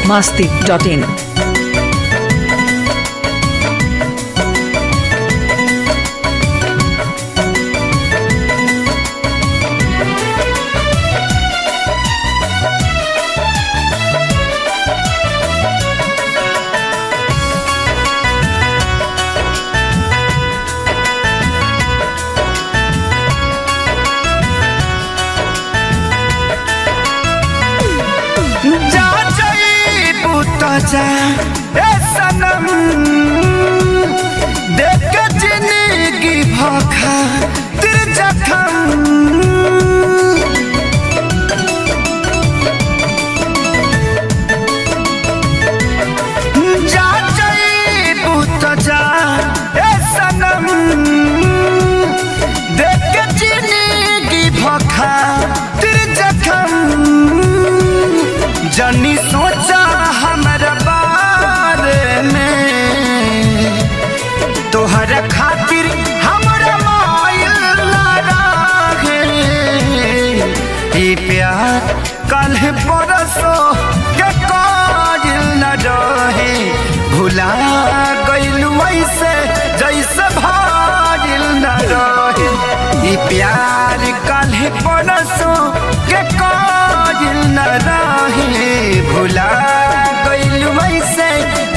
biharmasti.in। जा ए सनम देख के जिंदगी भखा तेरे जखम जा जाइबू तो जा ए सनम देख के जिंदगी भखा तेरे जखम जनी सोचा हमारा बारे में तोहर खातिर हमारा मायल लागे ये प्यार कल परसो के काजिल न रहे भुला गइलू ऐसे जैसे भाजिल न रहे ये प्यार कल परसो के काजिल न रहे भुला गइलू ऐसे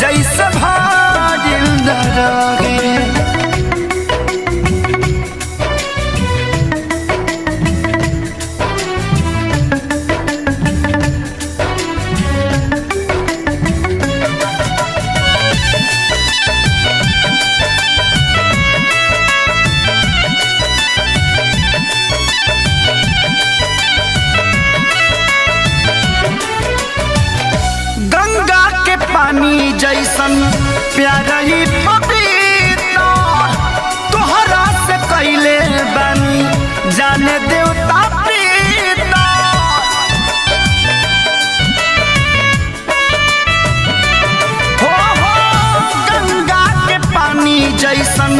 जैसे भाजिल न रहे। गंगा के पानी जैसन प्यारा ही पपीता तोहरा से कैले बानी जाने देवता पीता हो गंगा के पानी जैसन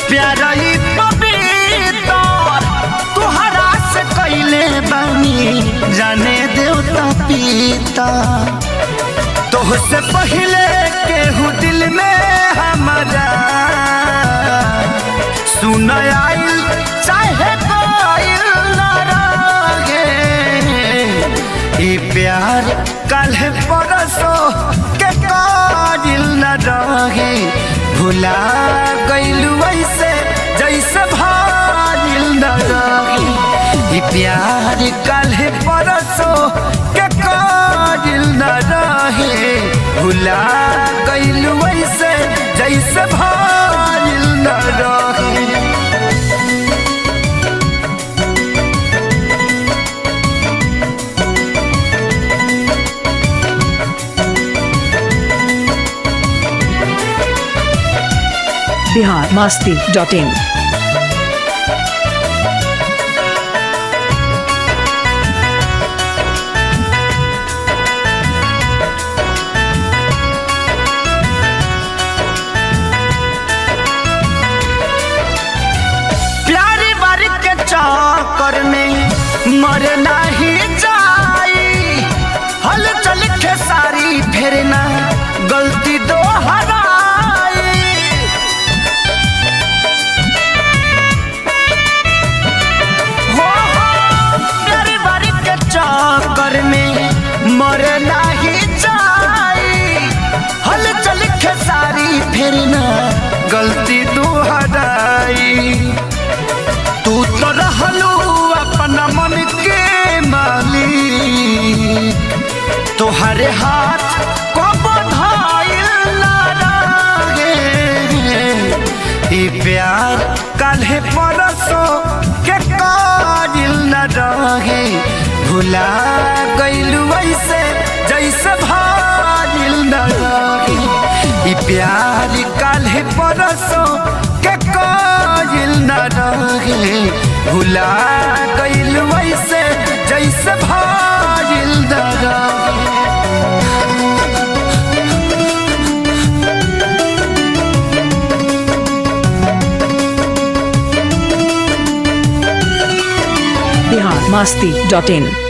प्यारा ही पपीता तोहरा से कैले बानी जाने देवता पीता तोहसे पहले केहू दिल में हमारा सुन आइल चाहे कोइल न रहे ये प्यार कल परसो के काजिल न रहे भुला गइलू ऐसे जैसे भाजिल न रहे ये प्यार कल परसो के काजिल न रहे भुला गइलू ऐसे जैसे भाजिल न रहे। biharmasti.in। चक्कर में मर नहीं जाई हल चल के सारी फेरना गलती दोहराई हो प्यारी बारी के चक्कर में मर नहीं जाई हल चल के सारी फेरना गलती दोहराई तू तो रहलू अपना मन के मालिक तोहरे हाथ को बधाइल ना रहे ये प्यार कल परसो के काजिल न रहे भुला गइलू ऐसे जैसे भाजिल न रहे ये प्यार कल परसो के काजिल न रहे भुला गइलू ऐसे जैसे भाजिल न रहे। biharmasti.in।